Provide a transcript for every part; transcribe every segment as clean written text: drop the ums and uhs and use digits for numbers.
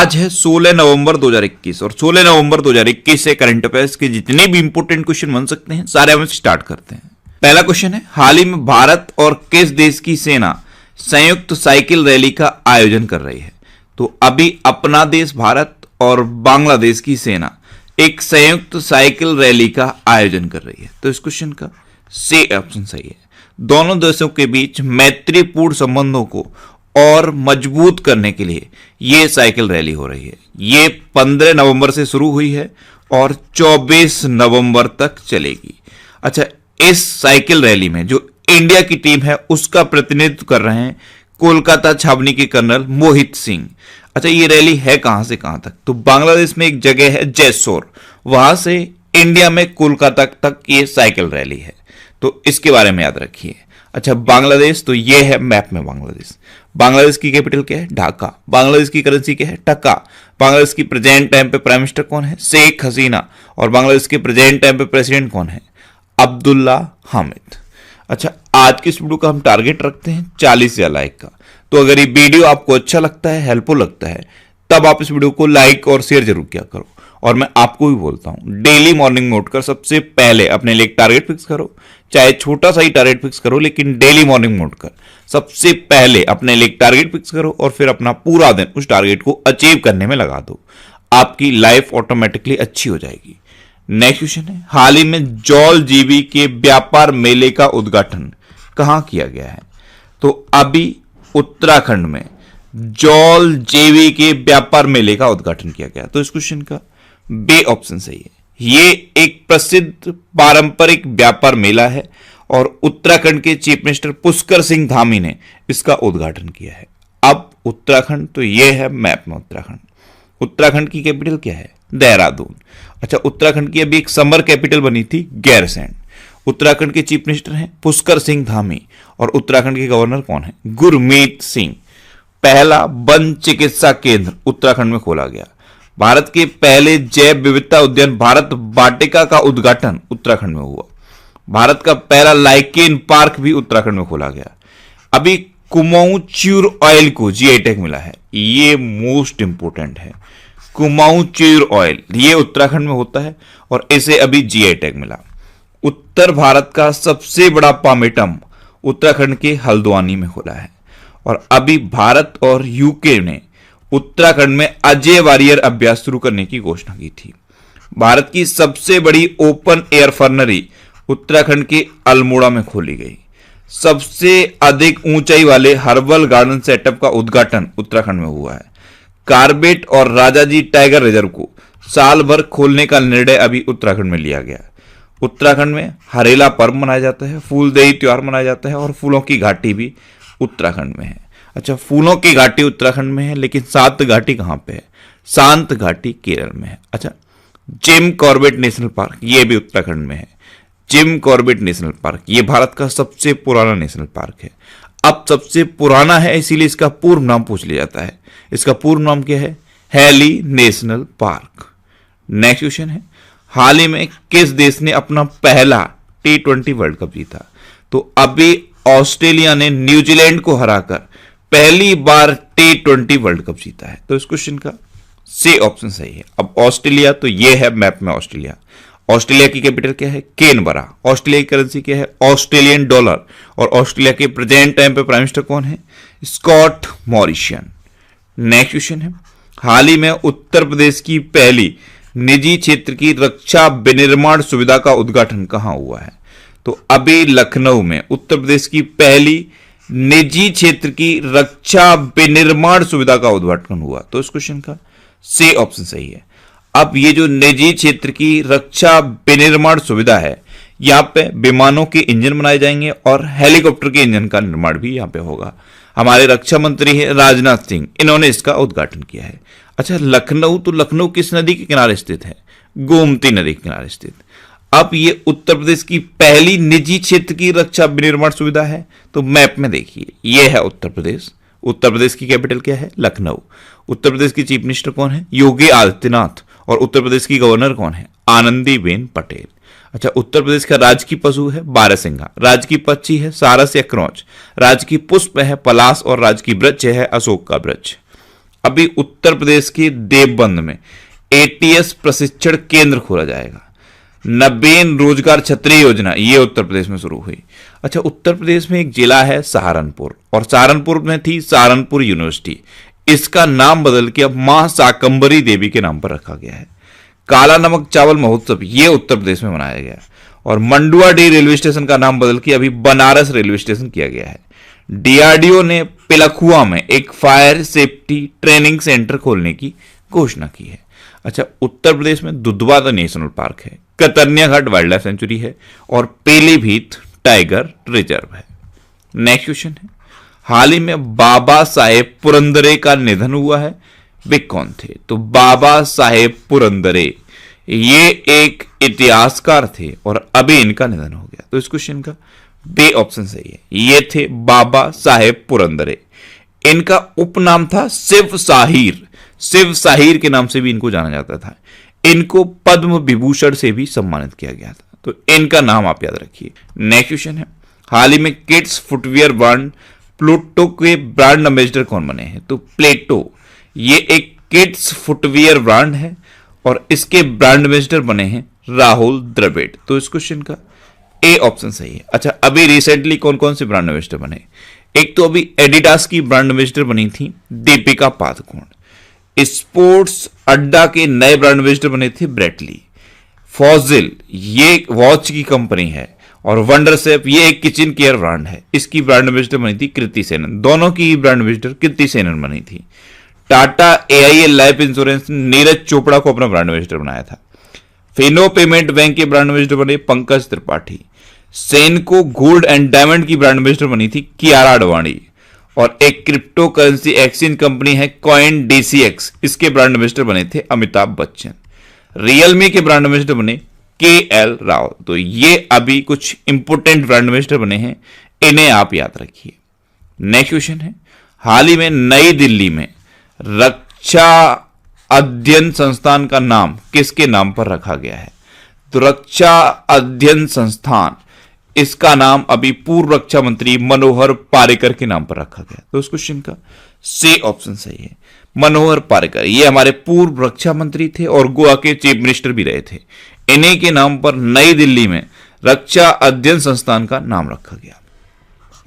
आज है 16 नवंबर 2021 और 16 नवंबर 2021 से करंट अफेयर्स के जितने भी इंपोर्टेंट क्वेश्चन बन सकते हैं सारे हम स्टार्ट करते हैं। पहला क्वेश्चन है, हाल ही में भारत और किस देश की सेना संयुक्त साइकिल रैली का आयोजन कर रही है? तो अभी अपना देश भारत और बांग्लादेश की सेना एक संयुक्त साइकिल रैली का आयोजन कर रही है। तो इस क्वेश्चन का सी ऑप्शन सही है। दोनों देशों के बीच मैत्रीपूर्ण संबंधों को और मजबूत करने के लिए यह साइकिल रैली हो रही है। ये 15 नवंबर से शुरू हुई है और 24 नवंबर तक चलेगी। अच्छा, इस साइकिल रैली में जो इंडिया की टीम है उसका प्रतिनिधित्व कर रहे हैं कोलकाता छावनी के कर्नल मोहित सिंह। अच्छा, ये रैली है कहां से कहां तक? तो बांग्लादेश में एक जगह है जैसोर, वहां से इंडिया में कोलकाता तक ये साइकिल रैली है। तो इसके बारे में याद रखिए। अच्छा, बांग्लादेश, तो ये है मैप में बांग्लादेश। बांग्लादेश की कैपिटल क्या है? ढाका। बांग्लादेश की करेंसी क्या है? टका। बांग्लादेश की प्रेजेंट टाइम पे प्राइम मिनिस्टर कौन है? शेख हसीना। और बांग्लादेश के प्रेजेंट टाइम पे प्रेसिडेंट कौन है? अब्दुल्ला हामिद। अच्छा, आज की इस वीडियो का हम टारगेट रखते हैं 40 या लाइक का। तो अगर ये वीडियो आपको अच्छा लगता है, हेल्पफुल लगता है, तब आप इस वीडियो को लाइक और शेयर जरूर किया करो। और मैं आपको भी बोलता हूं, डेली मॉर्निंग में उठकर सबसे पहले अपने लिए एक टारगेट फिक्स करो, चाहे छोटा सा ही टारगेट फिक्स करो, लेकिन डेली मॉर्निंग में उठकर सबसे पहले अपने लिए एक टारगेट फिक्स करो और फिर अपना पूरा दिन उस टारगेट को अचीव करने में लगा दो। आपकी लाइफ ऑटोमेटिकली अच्छी हो जाएगी। नेक्स्ट क्वेश्चन है, हाल ही में जौल जीवी के व्यापार मेले का उद्घाटन कहां किया गया है? तो अभी उत्तराखंड में जौल जीवी के व्यापार मेले का उद्घाटन किया गया। तो इस क्वेश्चन का बी ऑप्शन सही है। ये एक प्रसिद्ध पारंपरिक व्यापार मेला है और उत्तराखंड के चीफ मिनिस्टर पुष्कर सिंह धामी ने इसका उद्घाटन किया है। अब उत्तराखंड, तो ये है मैप में उत्तराखंड। उत्तराखंड की कैपिटल क्या है? देहरादून। अच्छा, उत्तराखंड की अभी एक समर कैपिटल बनी थी गैरसैंण। उत्तराखंड के चीफ मिनिस्टर हैं पुष्कर सिंह धामी और उत्तराखंड के गवर्नर कौन है? गुरमीत सिंह। पहला वन चिकित्सा केंद्र उत्तराखंड में खोला गया। भारत के पहले जैव विविधता उद्यान भारत वाटिका का उद्घाटन उत्तराखंड में हुआ। भारत का पहला लाइकेन पार्क भी उत्तराखंड में खोला गया। अभी कुमाऊं च्यूर ऑयल को जीआई टैग मिला है। ये मोस्ट इंपोर्टेंट है। कुमाऊं च्यूर ऑयल ये उत्तराखंड में होता है और इसे अभी जीआई टैग मिला। उत्तर भारत का सबसे बड़ा पामेटम उत्तराखंड के हल्द्वानी में खोला है। और अभी भारत और यूके ने उत्तराखंड में अजय वॉरियर अभ्यास शुरू करने की घोषणा की थी। भारत की सबसे बड़ी ओपन एयर फर्नरी उत्तराखंड के अल्मोड़ा में खोली गई। सबसे अधिक ऊंचाई वाले हर्बल गार्डन सेटअप का उद्घाटन उत्तराखंड में हुआ है। कार्बेट और राजाजी टाइगर रिजर्व को साल भर खोलने का निर्णय अभी उत्तराखंड में लिया गया। उत्तराखंड में हरेला पर्व मनाया जाता है, फूलदेई त्योहार मनाया जाता है और फूलों की घाटी भी उत्तराखंड में है। अच्छा, फूलों की घाटी उत्तराखंड में है, लेकिन शांत घाटी कहां पे है? शांत घाटी केरल में है। अच्छा, जिम कॉर्बेट नेशनल पार्क ये भी उत्तराखंड में है। जिम कॉर्बेट नेशनल पार्क ये भारत का सबसे पुराना नेशनल पार्क है। अब सबसे पुराना है इसीलिए इसका पूर्व नाम पूछ लिया जाता है। इसका पूर्व नाम क्या है? Hailey national park. Next question है, हाल ही में किस देश ने अपना पहला T20 वर्ल्ड कप जीता? तो अभी ऑस्ट्रेलिया ने न्यूजीलैंड को हराकर पहली बार T20 वर्ल्ड कप जीता है। तो इस क्वेश्चन का सी ऑप्शन सही है। अब ऑस्ट्रेलिया, तो ये है मैप में ऑस्ट्रेलिया। ऑस्ट्रेलिया की कैपिटल क्या है? कैनबरा। ऑस्ट्रेलिया की करेंसी क्या है? Australian dollar. और ऑस्ट्रेलिया के प्रेजेंट टाइम पे प्राइम मिनिस्टर कौन है? Scott Morrison. नेक्स्ट क्वेश्चन है, हाल ही में उत्तर प्रदेश की पहली निजी क्षेत्र की रक्षा विनिर्माण सुविधा का उद्घाटन कहां हुआ है? तो अभी लखनऊ में उत्तर प्रदेश की पहली निजी क्षेत्र की रक्षा विनिर्माण सुविधा का उद्घाटन हुआ। तो इस क्वेश्चन का सी ऑप्शन सही है। अब ये जो निजी क्षेत्र की रक्षा विनिर्माण सुविधा है, यहां पे विमानों के इंजन बनाए जाएंगे और हेलीकॉप्टर के इंजन का निर्माण भी यहां पे होगा। हमारे रक्षा मंत्री हैं राजनाथ सिंह, इन्होंने इसका उद्घाटन किया है। अच्छा, लखनऊ, तो लखनऊ किस नदी के किनारे स्थित है? गोमती नदी के किनारे स्थित। अब ये उत्तर प्रदेश की पहली निजी क्षेत्र की रक्षा विनिर्माण सुविधा है। तो मैप में देखिए, ये है उत्तर प्रदेश। उत्तर प्रदेश की कैपिटल क्या है? लखनऊ। उत्तर प्रदेश की चीफ मिनिस्टर कौन है? योगी आदित्यनाथ। और उत्तर प्रदेश की गवर्नर कौन है? आनंदीबेन पटेल। अच्छा, उत्तर प्रदेश का राजकीय पशु है बारहसिंघा, राजकीय पक्षी है सारस या क्रौच, राजकीय पुष्प है पलाश और राजकीय वृक्ष है अशोक का वृक्ष। अभी उत्तर प्रदेश के देवबंद में एटीएस प्रशिक्षण केंद्र खोला जाएगा। नवीन रोजगार छतरी योजना ये उत्तर प्रदेश में शुरू हुई। अच्छा, उत्तर प्रदेश में एक जिला है सहारनपुर, और सहारनपुर में थी सहारनपुर यूनिवर्सिटी। इसका नाम बदल के अब मां शाकंभरी देवी के नाम पर रखा गया है। काला नमक चावल महोत्सव ये उत्तर प्रदेश में मनाया गया, और मंडुआडीह रेलवे स्टेशन का नाम बदल के अभी बनारस रेलवे स्टेशन किया गया है। डीआरडीओ ने पिलखुआ में एक फायर सेफ्टी ट्रेनिंग सेंटर खोलने की घोषणा की है। अच्छा, उत्तर प्रदेश में दुधवा द नेशनल पार्क है, कतर्निया घाट वाइल्ड लाइफ सेंचुरी है, और पीलीभीत टाइगर रिजर्व है। नेक्स्ट क्वेश्चन है, हाल ही में बाबा साहेब पुरंदरे का निधन हुआ है, वे कौन थे? तो बाबा साहेब पुरंदरे ये एक इतिहासकार थे और अभी इनका निधन हो गया। तो इस क्वेश्चन का बे ऑप्शन सही है, ये थे बाबा साहेब पुरंदरे। इनका उपनाम था शिव साहिर। शिव साहिर के नाम से भी इनको जाना जाता था। इनको पद्म विभूषण से भी सम्मानित किया गया था, तो इनका नाम आप याद रखिए। नेक्स्ट क्वेश्चन है, हाल ही में किड्स फुटवियर ब्रांड प्लूटो के ब्रांड एम्बेसडर कौन बने हैं? तो प्लेटो ये एक किड्स फुटवियर ब्रांड है और इसके ब्रांड एम्बेसडर बने हैं राहुल द्रविड़। तो इस क्वेश्चन का ए ऑप्शन सही है। अच्छा, अभी रिसेंटली कौन कौन से ब्रांड एम्बेसडर बने? एक तो अभी एडिडास की ब्रांड एम्बेसडर बनी थी दीपिका पादुकोण। स्पोर्ट्स अड्डा के नए ब्रांड एम्बेसडर बने थे ब्रेटली। फॉजिल ये वॉच की कंपनी है, और वंडरसेफ ये एक किचन केयर ब्रांड है, इसकी ब्रांड एम्बेसडर बनी थी कृति सेनन। दोनों की ब्रांड एम्बेसडर कृति सेनन बनी थी। टाटा एआईएल लाइफ इंश्योरेंस ने नीरज चोपड़ा को अपना ब्रांड एम्बेसडर बनाया था। फिनो पेमेंट बैंक के ब्रांड एम्बेसडर बने Pankaj Tripathi. सेनको gold and diamond की ब्रांड एम्बेसडर बनी थी कियारा अडवाणी। और एक क्रिप्टो करेंसी एक्सचेंज कंपनी है कॉइन डीसीएक्स, इसके ब्रांड एम्बेसडर बने थे अमिताभ बच्चन। रियलमी के ब्रांड एम्बेसडर बने केएल राव। तो ये अभी कुछ इंपोर्टेंट ब्रांड एम्बेसडर बने हैं, इन्हें आप याद रखिए। नेक्स्ट क्वेश्चन है, हाल ही में नई दिल्ली में रक्षा अध्ययन संस्थान का नाम किसके नाम पर रखा गया है? तो रक्षा अध्ययन संस्थान, इसका नाम अभी पूर्व रक्षा मंत्री मनोहर पारिकर के नाम पर रखा गया। तो उस क्वेश्चन का सी ऑप्शन सही है। मनोहर पारिकर ये हमारे पूर्व रक्षा मंत्री थे और गोवा के चीफ मिनिस्टर भी रहे थे। इन्हीं के नाम पर नई दिल्ली में रक्षा अध्ययन संस्थान का नाम रखा गया।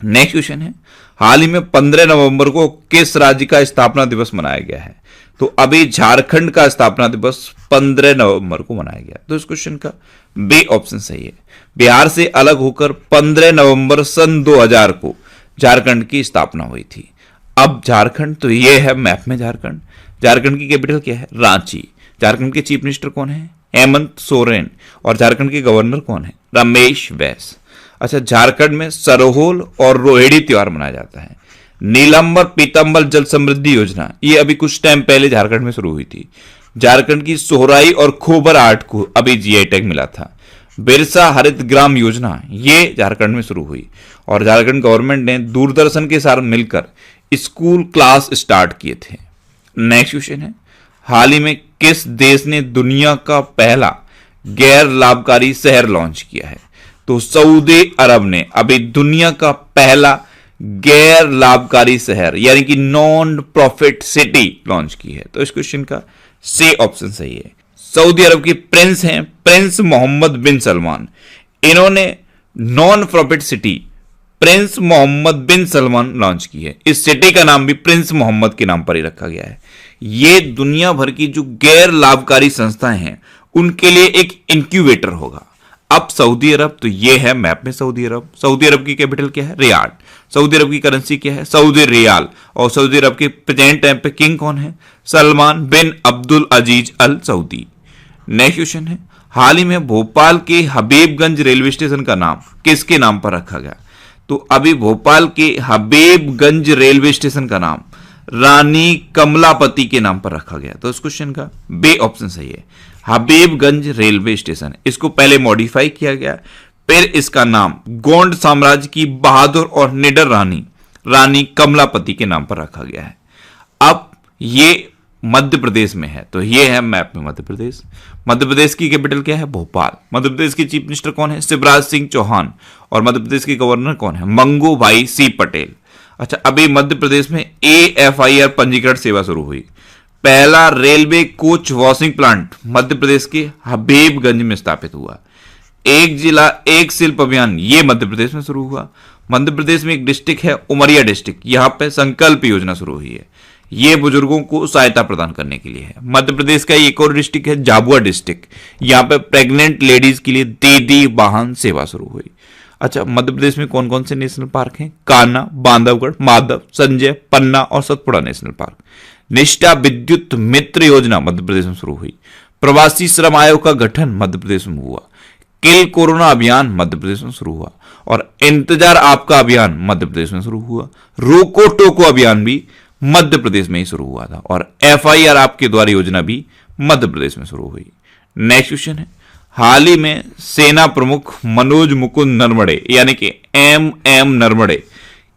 नेक्स्ट क्वेश्चन है, हाल ही में 15 नवंबर को किस राज्य का स्थापना दिवस मनाया गया है? तो अभी झारखंड का स्थापना दिवस 15 नवंबर को मनाया गया। तो इस क्वेश्चन का बी ऑप्शन सही है। बिहार से अलग होकर 15 नवंबर सन 2000 को झारखंड की स्थापना हुई थी। अब झारखंड, तो ये है मैप में झारखंड। झारखंड की कैपिटल क्या है? रांची। झारखंड के चीफ मिनिस्टर कौन है? हेमंत सोरेन। और झारखंड के गवर्नर कौन है? रमेश बैस। अच्छा, झारखंड में सरोहोल और रोहिड़ी त्योहार मनाया जाता है। नीलांबर पीतांबर जल समृद्धि योजना ये अभी कुछ टाइम पहले झारखंड में शुरू हुई थी। झारखंड की सोहराई और खोबर आर्ट को अभी जीआई टैग मिला था। बिरसा हरित ग्राम योजना ये झारखंड में शुरू हुई, और झारखंड गवर्नमेंट ने दूरदर्शन के साथ मिलकर स्कूल क्लास स्टार्ट किए थे। नेक्स्ट क्वेश्चन है, हाल ही में किस देश ने दुनिया का पहला गैर लाभकारी शहर लॉन्च किया है? तो सऊदी अरब ने अभी दुनिया का पहला गैर लाभकारी शहर यानी कि नॉन प्रॉफिट सिटी लॉन्च की है। तो इस क्वेश्चन का सी ऑप्शन सही है। सऊदी अरब के प्रिंस हैं प्रिंस मोहम्मद बिन सलमान। इन्होंने non profit city prince Mohammed bin Salman launch की है। इस सिटी का नाम भी प्रिंस मोहम्मद के नाम पर ही रखा गया है। ये दुनिया भर की जो गैर लाभकारी संस्थाएं हैं उनके लिए एक इंक्यूबेटर होगा। अब सऊदी अरब, तो ये है मैप में सऊदी अरब। सऊदी अरब की कैपिटल क्या है? रियाद। सऊदी अरब की करेंसी क्या है? Saudi riyal. और सऊदी अरब के प्रेजेंट टाइम पे किंग कौन है? सलमान बिन अब्दुल अजीज अल सऊदी। नेक्स्ट क्वेश्चन है, हाल ही में भोपाल के हबीबगंज रेलवे स्टेशन का नाम किसके नाम पर रखा गया? तो अभी भोपाल के हबीबगंज रेलवे स्टेशन का नाम रानी कमलापति के नाम पर रखा गया। तो इस क्वेश्चन का बी ऑप्शन सही है। हबीबगंज रेलवे स्टेशन, इसको पहले मॉडिफाई किया गया, फिर इसका नाम गोंड साम्राज्य की बहादुर और निडर रानी कमलापति के नाम पर रखा गया है। अब ये मध्य प्रदेश में है, तो ये है मैप में मध्य प्रदेश। मध्य प्रदेश की कैपिटल क्या है? भोपाल। मध्य प्रदेश के चीफ मिनिस्टर कौन है? शिवराज सिंह चौहान। और मध्य प्रदेश के गवर्नर कौन है? मंगू भाई सी पटेल। अच्छा, अभी मध्य प्रदेश में AFIR पंजीकरण सेवा शुरू हुई। पहला railway coach washing plant Madhya Pradesh के हबीबगंज में स्थापित हुआ। एक जिला एक शिल्प अभियान ये मध्य प्रदेश में शुरू हुआ। मध्य प्रदेश में एक डिस्ट्रिक्ट है उमरिया डिस्ट्रिक्ट, यहां पे संकल्प योजना शुरू हुई है। ये बुजुर्गों को सहायता प्रदान करने के लिए है। मध्य प्रदेश का एक और डिस्ट्रिक्ट है झाबुआ डिस्ट्रिक्ट, यहां पे प्रेग्नेंट लेडीज के लिए दीदी वाहन सेवा शुरू हुई। अच्छा, मध्य प्रदेश में कौन कौन से नेशनल पार्क हैं? कान्हा, बांधवगढ़, माधव, संजय, पन्ना और सतपुड़ा नेशनल पार्क। निष्ठा विद्युत मित्र योजना मध्य प्रदेश में शुरू हुई। प्रवासी श्रम आयोग का गठन मध्य प्रदेश में हुआ। किल कोरोना अभियान मध्य प्रदेश में शुरू हुआ और इंतजार आपका अभियान मध्य प्रदेश में शुरू हुआ। रोको टोको अभियान भी मध्य प्रदेश में ही शुरू हुआ था और FIR आपके द्वारा योजना भी मध्य प्रदेश में शुरू हुई। नेक्स्ट क्वेश्चन है, हाल ही में सेना प्रमुख मनोज मुकुंद नरवणे यानी कि MM नरवणे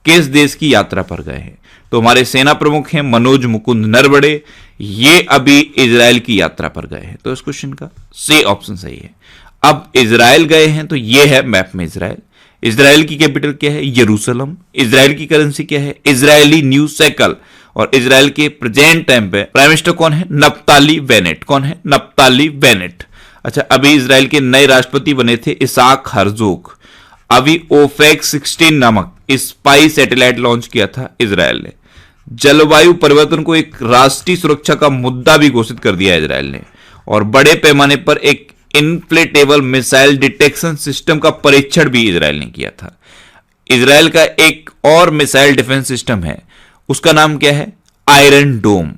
किस देश की यात्रा पर गए हैं? तो हमारे सेना प्रमुख हैं मनोज मुकुंद नरवणे, ये अभी इजराइल की यात्रा पर गए हैं। तो इस क्वेश्चन का सी ऑप्शन सही है। अब इजराइल गए हैं तो ये है मैप में इजराइल। इजराइल की कैपिटल क्या है? यरूशलेम। इजराइल की करेंसी क्या है? Israeli new shackle. और इजराइल के प्रेजेंट टाइम पे प्राइम मिनिस्टर कौन है? नप्ताली बेनेट। कौन है? नप्ताली बेनेट। अच्छा, अभी इजराइल के नए राष्ट्रपति बने थे इसाक हर्जोग। अभी ओफेक 16 नामक स्पाई सैटेलाइट लॉन्च किया था इजराइल ने। जलवायु परिवर्तन को एक राष्ट्रीय सुरक्षा का मुद्दा भी घोषित कर दिया इजराइल ने और बड़े पैमाने पर एक इनफ्लेटेबल मिसाइल डिटेक्शन सिस्टम का परीक्षण भी इजराइल ने किया था। इजराइल का एक और मिसाइल डिफेंस सिस्टम है, उसका नाम क्या है? आयरन डोम।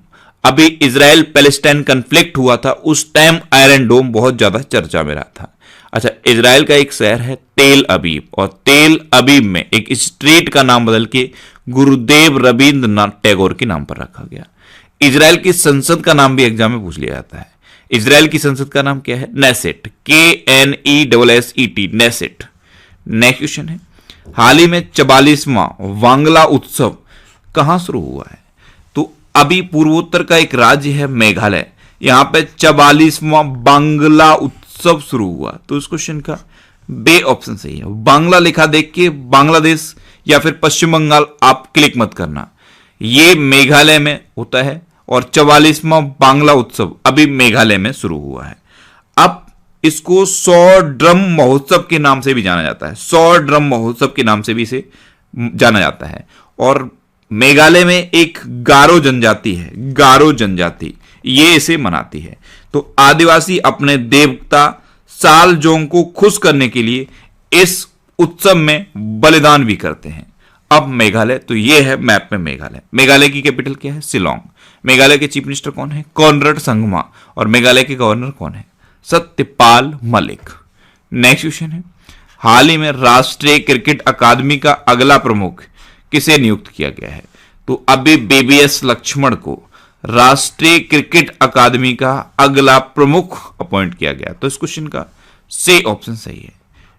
अभी इजराइल पैलेस्टाइन कन्फ्लिक्ट हुआ था, उस टाइम आयरन डोम बहुत ज्यादा चर्चा में रहा था। अच्छा, इजराइल का एक शहर है तेल अबीब और तेल अबीब में एक स्ट्रीट का नाम बदल के गुरुदेव रविंद्रनाथ टैगोर के नाम पर रखा गया। इजराइल की संसद का नाम भी एग्जाम में पूछ लिया जाता है। इजराइल की संसद का नाम क्या है? Knesset. KNESSET, Knesset. Next question है, हाल ही में 44वां वांगला उत्सव कहां शुरू हुआ है? तो अभी पूर्वोत्तर का एक राज्य है मेघालय, यहां पे 44वां बांग्ला उत्सव शुरू हुआ। तो इस क्वेश्चन का बे ऑप्शन सही है। बांग्ला लिखा देख के बांग्लादेश या फिर पश्चिम बंगाल आप क्लिक मत करना, ये मेघालय में होता है और 44वां बांग्ला उत्सव अभी मेघालय में शुरू हुआ है। अब इसको 100 ड्रम महोत्सव के नाम से भी जाना जाता है। 100 ड्रम महोत्सव के नाम से भी इसे जाना जाता है। और मेघालय में एक गारो जनजाति है, गारो जनजाति, ये इसे मनाती है। तो आदिवासी अपने देवता सालजोंग को खुश करने के लिए इस उत्सव में बलिदान भी करते हैं। अब मेघालय, तो ये है मैप में मेघालय। मेघालय की कैपिटल क्या है? शिलोंग। मेघालय के चीफ मिनिस्टर कौन है? कॉनराड संगमा। और मेघालय के गवर्नर कौन है? सत्यपाल मलिक। नेक्स्ट क्वेश्चन है, हाल ही में राष्ट्रीय क्रिकेट अकादमी का अगला प्रमुख किसे नियुक्त किया गया है? तो अभी BBS लक्ष्मण को राष्ट्रीय क्रिकेट अकादमी का अगला प्रमुख अपॉइंट किया गया। तो इस क्वेश्चन का सी ऑप्शन सही है।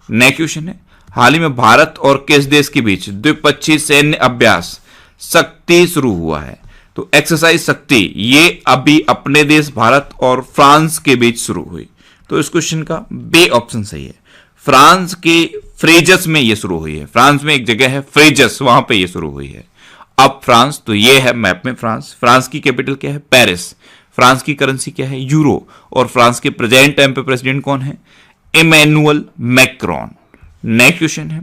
नेक्स्ट क्वेश्चन है, हाल ही में भारत और किस देश के बीच द्विपक्षीय सैन्य अभ्यास शक्ति शुरू हुआ है? तो एक्सरसाइज शक्ति ये अभी अपने देश भारत और फ्रांस के बीच शुरू हुई। तो इस क्वेश्चन का बे ऑप्शन सही है। फ्रांस के फ्रेजस में ये शुरू हुई है। फ्रांस में एक जगह है फ्रेजस, वहां पे ये शुरू हुई है। अब फ्रांस, तो ये है मैप में फ्रांस। फ्रांस की कैपिटल क्या है? पेरिस। फ्रांस की करेंसी क्या है? यूरो। और फ्रांस के प्रेजेंट टाइम पे प्रेसिडेंट कौन है? Emmanuel Macron. नेक्स्ट क्वेश्चन है,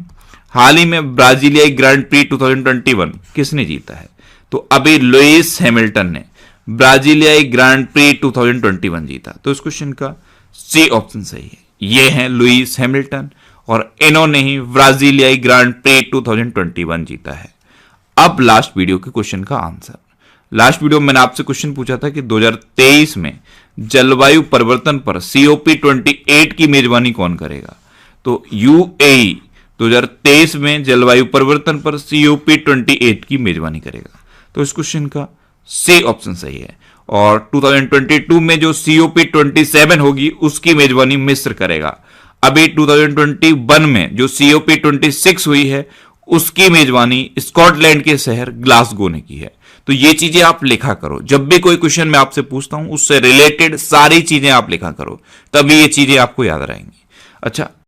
हाल ही में ब्राजीलियाई ग्रांड प्री 2021 किसने जीता है? तो अभी लुइस हैमिल्टन ने ब्राजीलियाई ग्रांड प्री 2021 जीता। तो इस क्वेश्चन का सी ऑप्शन सही है। ये हैं लुइस हैमिल्टन और इन्होंने ही ब्राजीलियाई ग्रांड प्री 2021 जीता है। अब लास्ट वीडियो के क्वेश्चन का आंसर। लास्ट वीडियो में मैंने आपसे क्वेश्चन पूछा था कि 2023 में जलवायु परिवर्तन पर COP28 की मेजबानी कौन करेगा? तो UAE 2023 में जलवायु परिवर्तन पर COP28 की मेजबानी करेगा। तो इस क्वेश्चन का सी ऑप्शन सही है। और 2022 में जो COP27 होगी उसकी मेजबानी मिस्र करेगा। अभी 2021 में जो COP26 हुई है उसकी मेजबानी स्कॉटलैंड के शहर ग्लासगो ने की है। तो ये चीजें आप लिखा करो, जब भी कोई क्वेश्चन मैं आपसे पूछता हूं उससे रिलेटेड सारी चीजें आप लिखा करो, तभी ये चीजें आपको याद रहेंगी। अच्छा,